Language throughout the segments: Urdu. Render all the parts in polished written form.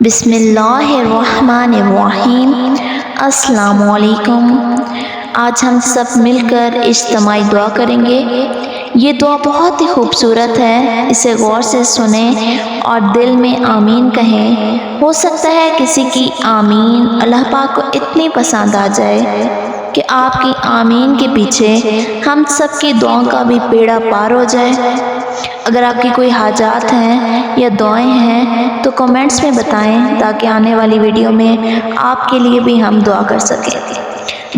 بسم اللہ الرحمن الرحیم۔ السلام علیکم۔ آج ہم سب مل کر اجتماعی دعا کریں گے۔ یہ دعا بہت ہی خوبصورت ہے، اسے غور سے سنیں اور دل میں آمین کہیں۔ ہو سکتا ہے کسی کی آمین اللہ پاک کو اتنی پسند آ جائے کہ آپ کی آمین کے پیچھے ہم سب کی دعاؤں کا بھی بیڑا پار ہو جائے۔ اگر آپ کی کوئی حاجات ہیں یا دعائیں ہیں تو کمنٹس میں بتائیں تاکہ آنے والی ویڈیو میں آپ کے لیے بھی ہم دعا کر سکیں۔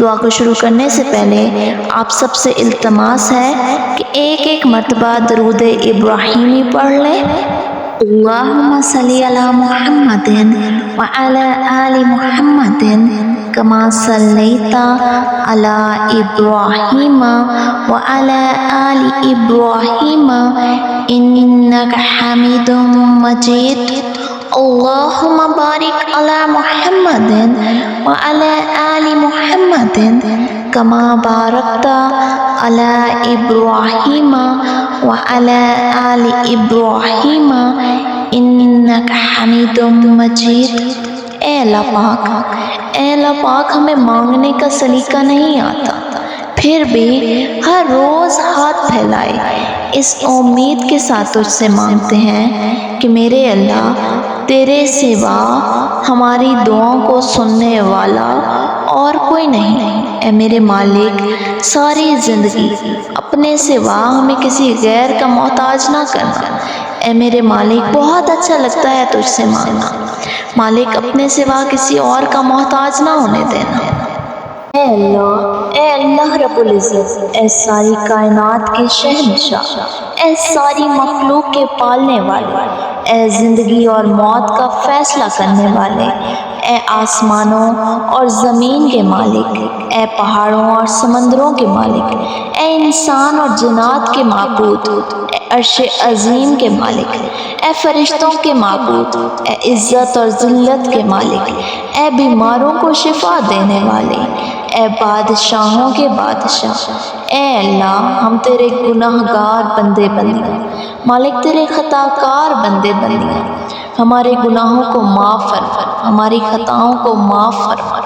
دعا کو شروع کرنے سے پہلے آپ سب سے التماس ہے کہ ایک مرتبہ درود ابراہیمی پڑھ لیں۔ اللہم صلی علی محمد وعلی آل محمد کما صلیت علی ابراہیم وعلی آل ابراہیم انک حمید مجید۔ اللہم بارک علی محمد وعلی آل محمد کما بارکت علی ابراہیم وعلی آل ابراہیم انک حمید مجید۔ اے اللہ پاک ہمیں مانگنے کا سلیقہ نہیں آتا، پھر بھی ہر روز ہاتھ پھیلائے اس امید کے ساتھ تجھ سے مانگتے ہیں کہ میرے اللہ تیرے سوا ہماری دعاؤں کو سننے والا اور کوئی نہیں۔ اے میرے مالک، ساری زندگی اپنے سوا ہمیں کسی غیر کا محتاج نہ کرنا۔ اے میرے مالک، بہت اچھا لگتا ہے تجھ سے مانگنا۔ مالک، اپنے سوا کسی اور کا محتاج نہ ہونے دینا۔ اے اللہ رب العزت، اے ساری کائنات کے شہنشاہ، اے ساری مخلوق کے پالنے والے، اے زندگی اور موت کا فیصلہ کرنے والے، اے آسمانوں اور زمین کے مالک، اے پہاڑوں اور سمندروں کے مالک، اے انسان اور جنات کے معبود، اے عرش عظیم کے مالک، اے فرشتوں کے معبود، اے عزت اور ذلت کے مالک، اے بیماروں کو شفا دینے والے، اے بادشاہوں کے بادشاہ، اے اللہ ہم تیرے گناہ گار بندے بندیاں، مالک تیرے خطا کار بندے بندیاں، ہمارے گناہوں کو معاف فرما، ہماری خطاؤں کو معاف فرما۔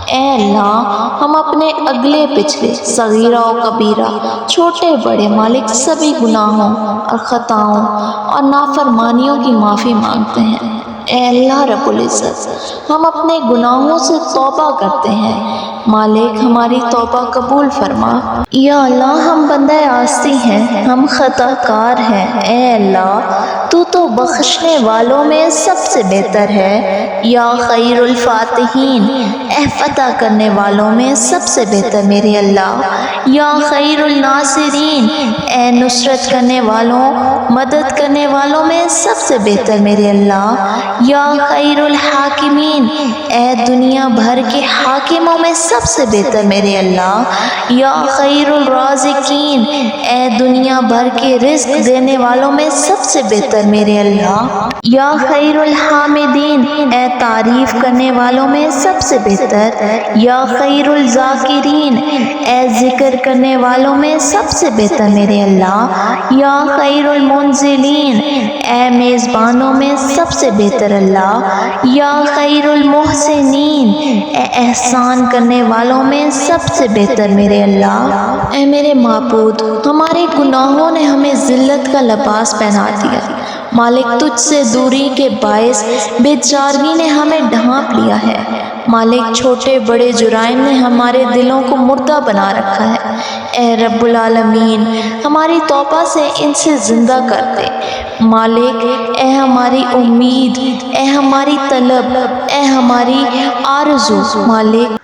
اے اللہ ہم اپنے اگلے پچھلے صغیرہ و کبیرہ، چھوٹے بڑے مالک سبھی گناہوں اور خطاؤں اور نافرمانیوں کی معافی مانگتے ہیں۔ اے اللہ رب العزت، ہم اپنے گناہوں سے توبہ کرتے ہیں، مالک ہماری توبہ قبول فرما۔ یا اللہ ہم بندہ عاصی ہیں، ہم خطا کار ہیں۔ اے اللہ تو بخشنے والوں میں سب سے بہتر ہے۔ یا خیر الفاتحین، اے فتح کرنے والوں میں سب سے بہتر میرے اللہ۔ یا خیر الناصرین، اے نصرت کرنے والوں، مدد کرنے والوں میں سب سے بہتر میرے اللہ۔ یا خیر الحاکمین، اے دنیا بھر کے حاکموں میں سب سے بہتر میرے اللہ۔ یا خیر الرازقین، اے دنیا بھر کے رزق دینے والوں میں سب سے بہتر میرے اللہ۔ یا خیر الحامدین، اے تعریف کرنے والوں میں سب سے بہتر۔ یا خیر الذاکرین، اے ذکر کرنے والوں میں سب سے بہتر میرے اللہ۔ یا خیر المنزلین، اے میزبانوں میں سب سے بہتر اللہ۔ یا خیر المحسنین، اے احسان کرنے والوں میں سب سے بہتر میرے اللہ۔ اے میرے معبود، ہمارے گناہوں نے ہمیں ذلت کا لباس پہنا دیا، مالک تجھ سے دوری کے باعث بے چارگی نے ہمیں ڈھانپ لیا ہے، مالک چھوٹے بڑے جرائم نے ہمارے دلوں کو مردہ بنا رکھا ہے۔ اے رب العالمین، ہماری توبہ سے ان سے زندہ کر دے، مالک اے ہماری امید، اے ہماری طلب، اے ہماری آرزو،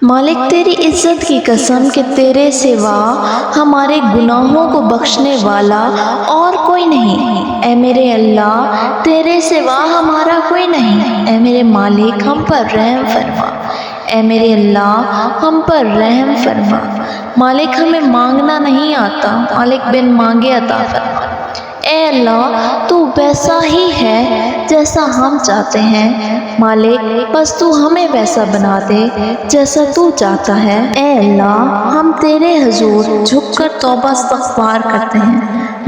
مالک تیری عزت کی قسم کہ تیرے سوا ہمارے گناہوں کو بخشنے والا اور کوئی نہیں۔ اے میرے اللہ تیرے سوا ہمارا کوئی نہیں۔ اے میرے مالک ہم پر رحم فرما، اے میرے اللہ ہم پر رحم فرما۔ مالک ہمیں مانگنا نہیں آتا، مالک بن مانگے عطا فرما۔ اے اللہ تو ویسا ہی ہے جیسا ہم چاہتے ہیں، مالک بس تو ہمیں ویسا بنا دے جیسا تو چاہتا ہے۔ اے اللہ ہم تیرے حضور جھک کر توبہ استغفار کرتے ہیں،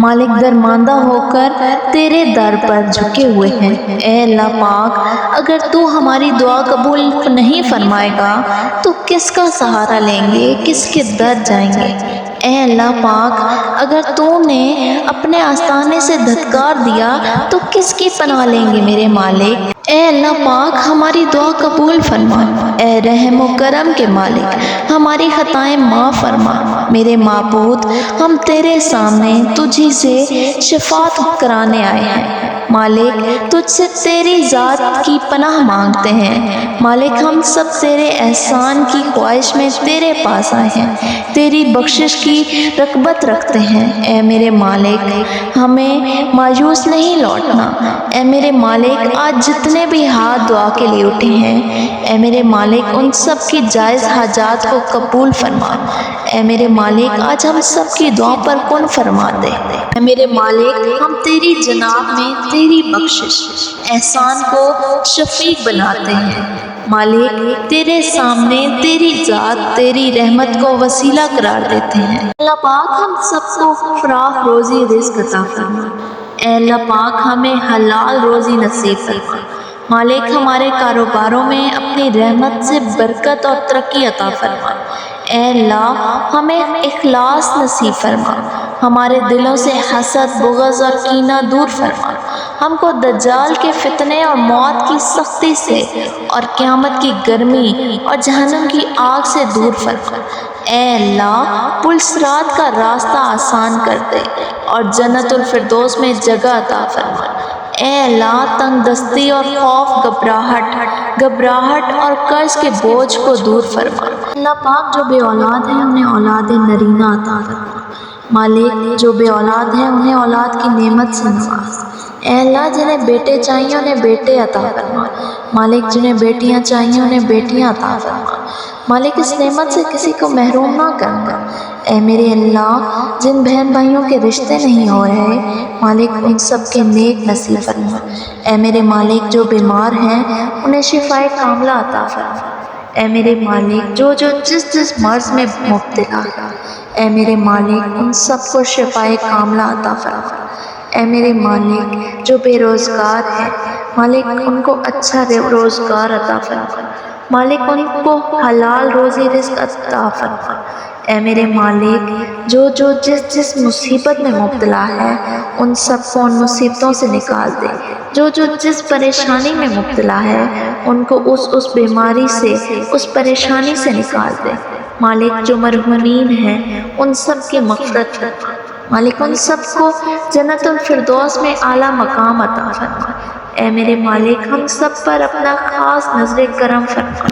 مالک درماندہ ہو کر تیرے در پر جھکے ہوئے ہیں۔ اے اللہ پاک، اگر تو ہماری دعا قبول نہیں فرمائے گا تو کس کا سہارا لیں گے، کس کے در جائیں گے؟ اے اللہ پاک، اگر تو نے اپنے آستانے سے دھتکار دیا تو کس کی پناہ لیں گے میرے مالک؟ اے اللہ پاک، ہماری دعا قبول فرما۔ اے رحم و کرم کے مالک، ہماری خطائیں معاف فرما۔ میرے معبود، ہم تیرے سامنے تجھی سے شفاعت کرانے آئے ہیں۔ مالک، تجھ سے تیری ذات کی پناہ مانگتے ہیں۔ مالک، ہم سب تیرے احسان کی خواہش میں تیرے پاس آئے ہیں، تیری بخشش کی رغبت رکھتے ہیں۔ اے میرے مالک، ہمیں مایوس نہیں لوٹنا۔ اے میرے مالک، آج جتنے بھی ہاتھ دعا کے لیے اٹھے ہیں، اے میرے مالک، ان سب کی جائز حاجات کو قبول فرما۔ اے میرے مالک، آج ہم سب کی دعا پر کن فرما دے۔ اے میرے مالک، ہم تیری جناب میں تیری بخشش احسان کو شفیق بناتے ہیں۔ مالک، تیرے سامنے تیری ذات، تیری رحمت کو وسیلہ قرار دیتے ہیں۔ اللہ پاک، ہم سب کو فراخ روزی رزق عطا فرما۔ اے اللہ پاک، ہمیں حلال روزی نصیب فرما۔ مالک، ہمارے کاروباروں میں اپنی رحمت سے برکت اور ترقی عطا فرما۔ اے اللہ، ہمیں اخلاص نصیب فرما۔ ہمارے دلوں سے حسد، بغض اور کینہ دور فرما۔ ہم کو دجال کے فتنے اور موت کی سختی سے اور قیامت کی گرمی اور جہنم کی آگ سے دور فرما۔ اے اللہ، پل صراط کا راستہ آسان کر دے اور جنت الفردوس میں جگہ عطا فرما۔ اے اللہ، تنگ دستی اور خوف، گھبراہٹ اور قرض کے بوجھ کو دور فرما۔ اللہ پاک، جو بے اولاد ہیں انہیں اولاد نرینہ عطا فرما۔ مالک، جو بے اولاد ہیں انہیں اولاد کی نعمت سے نواز۔ اے اللہ، جنہیں بیٹے چاہیے انہیں بیٹے عطا فرما۔ مالک، جنہیں بیٹیاں چاہیے انہیں بیٹیاں عطا فرما۔ مالک، اس نعمت سے کسی کو محروم نہ کرنا۔ اے میرے اللہ، جن بہن بھائیوں کے رشتے نہیں ہو رہے، مالک ان سب کے نیک نصیب فرما۔ اے میرے مالک، جو بیمار ہیں انہیں شفائے کاملہ عطا فرما۔ اے میرے مالک، جو جس مرض میں مبتلا ہے، اے میرے مالک ان سب کو شفائے کاملہ عطا فرما۔ اے میرے مالک، جو بے روزگار ہے، مالک ان کو اچھا روزگار عطا فرما۔ مالک، ان کو حلال روزی رزق عطا فرما۔ اے میرے مالک، جو جس مصیبت میں مبتلا ہے ان سب کو ان مصیبتوں سے نکال دے۔ جو جس پریشانی میں مبتلا ہے ان کو اس بیماری سے، اس پریشانی سے نکال دے۔ مالک، جو مرحومین ہیں ان سب کی مغفرت فرما۔ مالک، ان سب کو جنت الفردوس میں اعلیٰ مقام عطا فرما۔ اے میرے مالک، ہم سب پر اپنا خاص نظر کرم فرما۔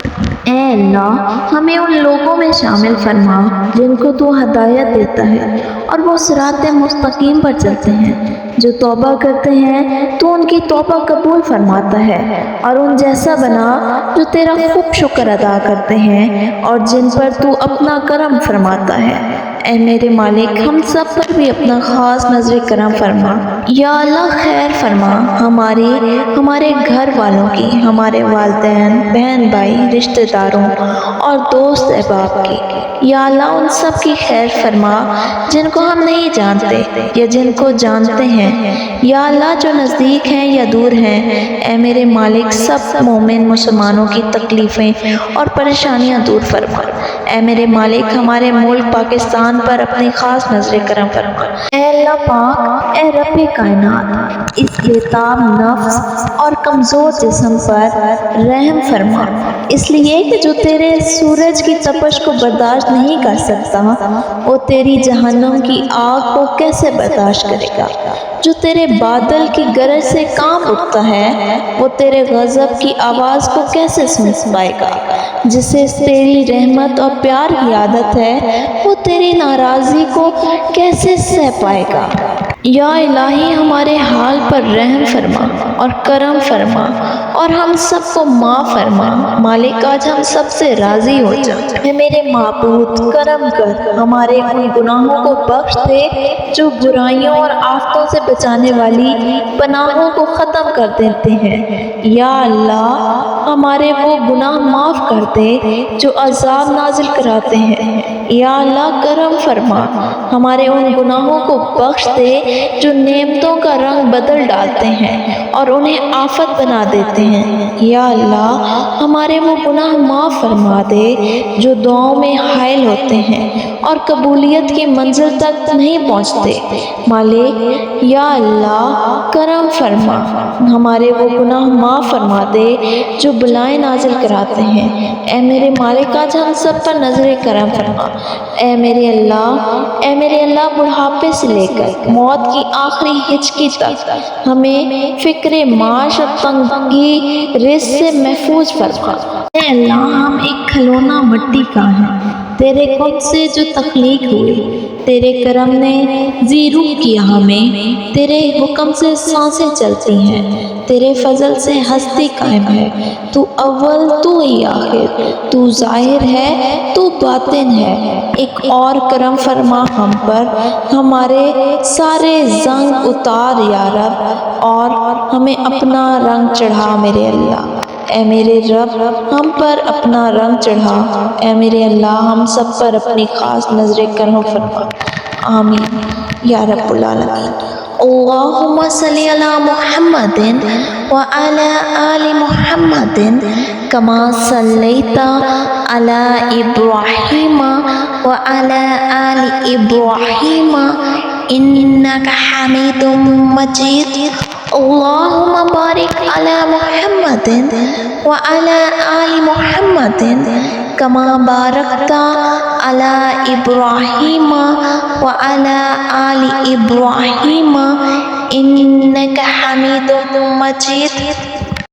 اے اللہ، ہمیں ان لوگوں میں شامل فرما جن کو تو ہدایت دیتا ہے اور وہ صراط مستقیم پر چلتے ہیں۔ جو توبہ کرتے ہیں تو ان کی توبہ قبول فرماتا ہے، اور ان جیسا بنا جو تیرا خوب شکر ادا کرتے ہیں اور جن پر تو اپنا کرم فرماتا ہے۔ اے میرے مالک، ہم سب پر بھی اپنا خاص نظر کرم فرما۔ یا اللہ، خیر فرما ہمارے گھر والوں کی، ہمارے والدین، بہن بھائی، رشتہ داروں اور دوست احباب کی۔ یا اللہ، ان سب کی خیر فرما جن کو ہم نہیں جانتے یا جن کو جانتے ہیں۔ یا اللہ، جو نزدیک ہیں یا دور ہیں، اے میرے مالک سب مومن مسلمانوں کی تکلیفیں اور پریشانیاں دور فرما۔ اے میرے مالک، ہمارے ملک پاکستان پر اپنی خاص نظر کرم فرما۔ اے اللہ پاک، اے رب کائنات، اس بےتاب نفس اور کمزور جسم پر رحم فرما، اس لیے کہ جو تیرے سورج کی تپش کو برداشت نہیں کر سکتا وہ تیری جہنم کی آگ کو کیسے برداشت کرے گا؟ جو تیرے بادل کی گرج سے کانپ اٹھتا ہے وہ تیرے غضب کی آواز کو کیسے سن پائے گا؟ جسے تیری رحمت اور پیار کی عادت ہے وہ تیری ناراضی کو کیسے سہ پائے گا؟ یا الہی، ہمارے حال پر رحم فرما اور کرم فرما اور ہم سب کو معاف فرما۔ مالک، آج ہم سب سے راضی ہو جا۔ اے میرے معبود، کرم کر، ہمارے ان گناہوں کو بخش دے جو برائیوں اور آفتوں سے بچانے والی پناہوں کو ختم کر دیتے ہیں۔ یا اللہ، ہمارے ہمارے وہ گناہ معاف کر دے جو عذاب نازل کراتے ہیں۔ یا اللہ کرم فرما، ہمارے ان گناہوں کو بخش دے جو نعمتوں کا رنگ بدل ڈالتے ہیں اور انہیں آفت بنا دیتے ہیں۔ یا اللہ ہمارے وہ گناہ معاف فرما دے جو دعاؤں میں حائل ہوتے ہیں اور قبولیت کی منزل تک نہیں پہنچتے۔ مالک یا اللہ کرم فرما، ہمارے وہ گناہ معاف فرما دے جو بلائیں نازل کراتے ہیں۔ اے میرے مالک آج ہم سب پر نظر کرم فرما۔ اے میرے اللہ بڑھاپے سے لے کر موت کی آخری ہچکی تک ہمیں فکر معاش اور تنگی رزق سے محفوظ فرما۔ اے اللہ ہم ایک کھلونا مٹی کا ہیں، تیرے خود سے جو تخلیق ہوئے، تیرے کرم نے زیرو کیا ہمیں، تیرے حکم سے سانسیں چلتی ہیں، تیرے فضل سے ہستی قائم ہے۔ تو اول تو ہی آخر، تو ظاہر ہے تو باطن ہے۔ ایک اور کرم فرما ہم پر، ہمارے سارے زنگ اتار یا رب، اور ہمیں اپنا رنگ چڑھا میرے اللہ۔ اے میرے رب ہم پر اپنا رنگ چڑھا۔ اے میرے اللہ ہم سب پر اپنی خاص نظر کرم فرما۔ آمین یا رب العالمین۔ اللہم صلی علی محمد وعلی آل محمد کما صلیت علی ابراہیم وعلی آل ابراہیم انک حمید مجید۔ اللہم بارک علی محمد وعلی آل محمد کما بارکت علی ابراہیم وعلی آل ابراہیم انک حمید مجید۔